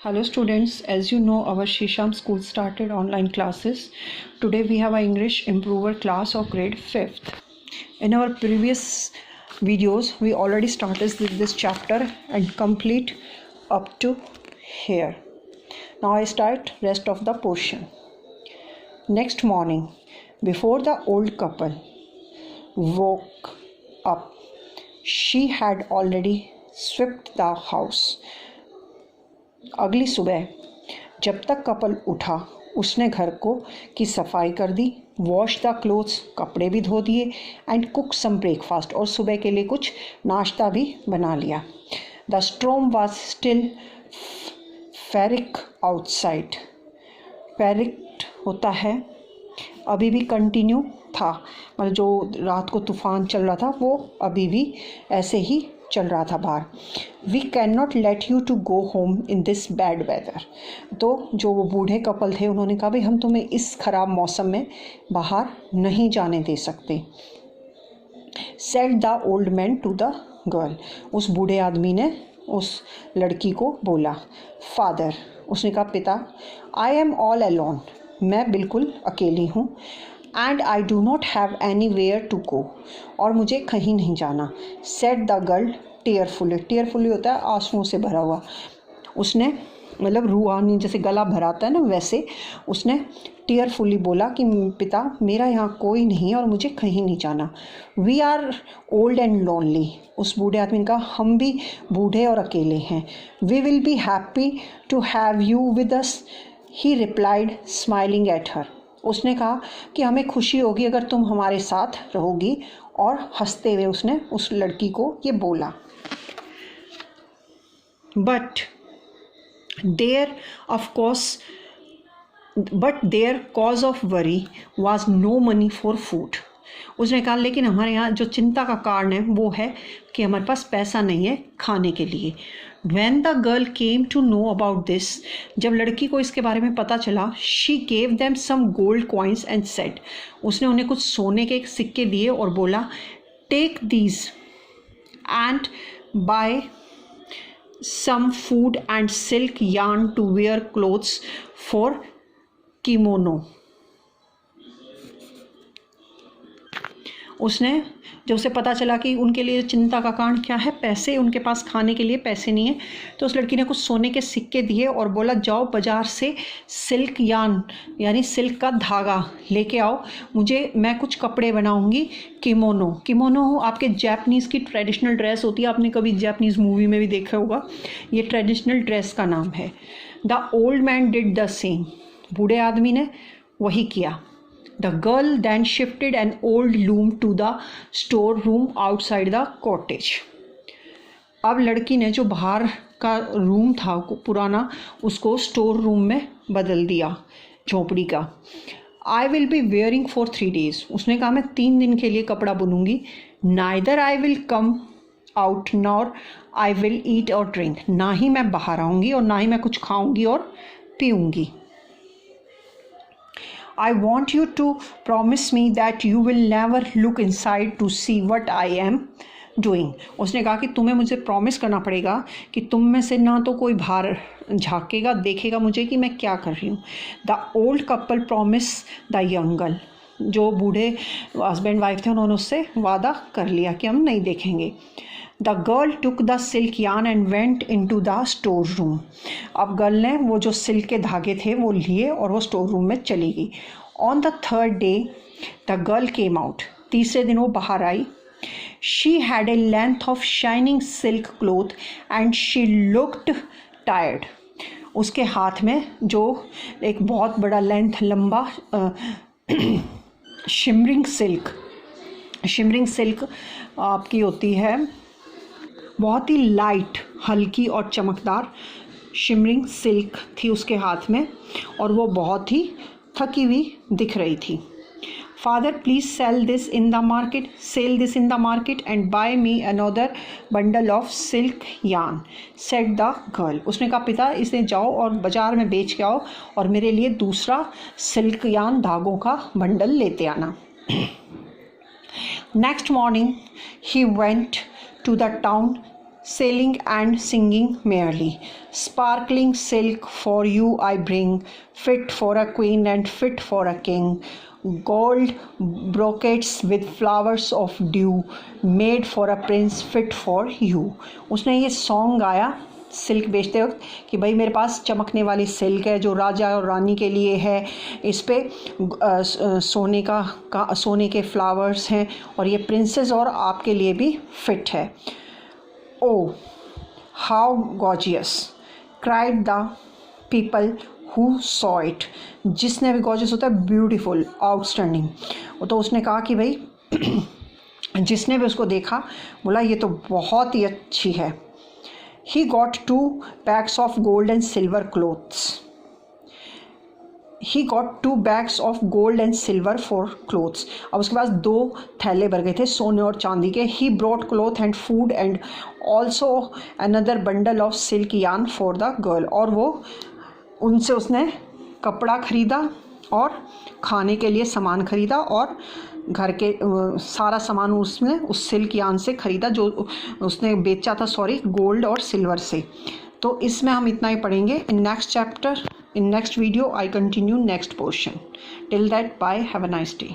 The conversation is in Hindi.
Hello students, as you know our Shisham school started online classes. Today we have an English improver class of grade 5th. In our previous videos we already started this chapter and complete up to here. Now I start rest of the portion. Next morning, before the old couple woke up, she had already swept the house. अगली सुबह जब तक कपल उठा उसने घर को की सफाई कर दी, वॉश द क्लोथ्स, कपड़े भी धो दिए, एंड कुक सम ब्रेकफास्ट, और सुबह के लिए कुछ नाश्ता भी बना लिया. The storm was still ferric outside. Ferric होता है अभी भी कंटिन्यू था, मतलब जो रात को तूफान चल रहा था वो अभी भी ऐसे ही चल रहा था बाहर. We can not let you to go home in this bad weather. तो जो वो बूढ़े कपल थे उन्होंने कहा भाई हम तुम्हें इस ख़राब मौसम में बाहर नहीं जाने दे सकते. Said the old man to the girl. उस बूढ़े आदमी ने उस लड़की को बोला. फादर, उसने कहा पिता, आई एम ऑल अलोन, मैं बिल्कुल अकेली हूँ. And I do not have any वेयर टू गो, और मुझे कहीं नहीं जाना. Said the girl tearfully. Tearfully होता है आंसुओं से भरा हुआ. उसने मतलब रूहानी जैसे गला भराता है ना, वैसे उसने टीयरफुली बोला कि पिता मेरा यहाँ कोई नहीं है और मुझे कहीं नहीं जाना. We are old and lonely. उस बूढ़े आदमी ने कहा हम भी बूढ़े और अकेले हैं. We will be happy to have you with us, he replied smiling at her. उसने कहा कि हमें खुशी होगी अगर तुम हमारे साथ रहोगी, और हंसते हुए उसने उस लड़की को ये बोला. But their cause of worry was no money for food. उसने कहा लेकिन हमारे यहाँ जो चिंता का कारण है वो है कि हमारे पास पैसा नहीं है खाने के लिए. When the girl came to know about this, जब लड़की को इसके बारे में पता चला, she gave them some gold coins and said, उसने उन्हें कुछ सोने के सिक्के दिए और बोला, take these and buy some food and silk yarn to wear clothes for kimono. उसने जब उसे पता चला कि उनके लिए चिंता का कारण क्या है, पैसे, उनके पास खाने के लिए पैसे नहीं है, तो उस लड़की ने कुछ सोने के सिक्के दिए और बोला जाओ बाज़ार से सिल्क यान यानी सिल्क का धागा लेके आओ, मैं कुछ कपड़े बनाऊंगी. किमोनो. किमोनो आपके जापानीज़ की ट्रेडिशनल ड्रेस होती है, आपने कभी जापानीज़ मूवी में भी देखा होगा, ये ट्रेडिशनल ड्रेस का नाम है. The old man did the same. बूढ़े आदमी ने वही किया. The girl then shifted an old loom to the storeroom outside the cottage. अब लड़की ने जो बाहर का रूम था पुराना, उसको स्टोर रूम में बदल दिया, झोपड़ी का. I will be wearing for 3 days. उसने कहा मैं 3 दिन के लिए कपड़ा बुनूंगी. Neither I will come out nor I will eat or drink. ना ही मैं बाहर आऊँगी और ना ही मैं कुछ खाऊंगी और पीऊँगी. I want you to promise me that you will never look inside to see what I am doing. उसने कहा कि तुम्हें मुझे प्रॉमिस करना पड़ेगा कि तुम में से ना तो कोई बाहर झाँकेगा, देखेगा मुझे कि मैं क्या कर रही हूँ. The old couple promise the young girl. जो बूढ़े हस्बैंड वाइफ थे उन्होंने उससे वादा कर लिया कि हम नहीं देखेंगे. The girl took the silk yarn and went in to the store room. अब गर्ल ने वो जो सिल्क के धागे थे वो लिए और वो स्टोर रूम में चली गई. On the third day the girl came out. तीसरे दिन वो बाहर आई. She had a length of shining silk cloth and she looked tired. उसके हाथ में जो एक बहुत बड़ा लेंथ लंबा शिमरिंग सिल्क आपकी होती है, बहुत ही लाइट, हल्की और चमकदार शिमरिंग सिल्क थी उसके हाथ में, और वो बहुत ही थकी हुई दिख रही थी. Father please sell this in the market and buy me another bundle of silk yarn, said the girl. उसने कहा पिता इसे जाओ और बाज़ार में बेच के आओ और मेरे लिए दूसरा सिल्क यार्न धागों का बंडल लेते आना. Next morning he went to the town sailing and singing merrily. Sparkling silk for you I bring, fit for a queen and fit for a king. Gold brocades with flowers of dew, made for a prince fit for you. उसने ये सॉन्ग गाया सिल्क बेचते वक्त कि भाई मेरे पास चमकने वाली सिल्क है जो राजा और रानी के लिए है, इस पे सोने के फ्लावर्स हैं और ये प्रिंसेस और आपके लिए भी फिट है. Oh how gorgeous cried the people who saw it. जिसने भी गॉर्जियस होता है ब्यूटीफुल, आउटस्टैंडिंग. तो उसने कहा कि भाई जिसने भी उसको देखा बोला ये तो बहुत ही अच्छी है. He got 2 bags of gold and silver clothes. He got 2 bags of gold and silver for clothes. अब उसके पास 2 थैले भर गए थे सोने और चांदी के. He brought cloth and food and also another bundle of silk yarn for the girl. और वो उनसे उसने कपड़ा खरीदा और खाने के लिए सामान खरीदा और घर के सारा सामान उसने उस सिल्क यार्न से ख़रीदा जो उसने बेचा था, गोल्ड और सिल्वर से. तो इसमें हम इतना ही पढ़ेंगे. In next chapter, in next video I continue next portion. Till that bye, have a nice day.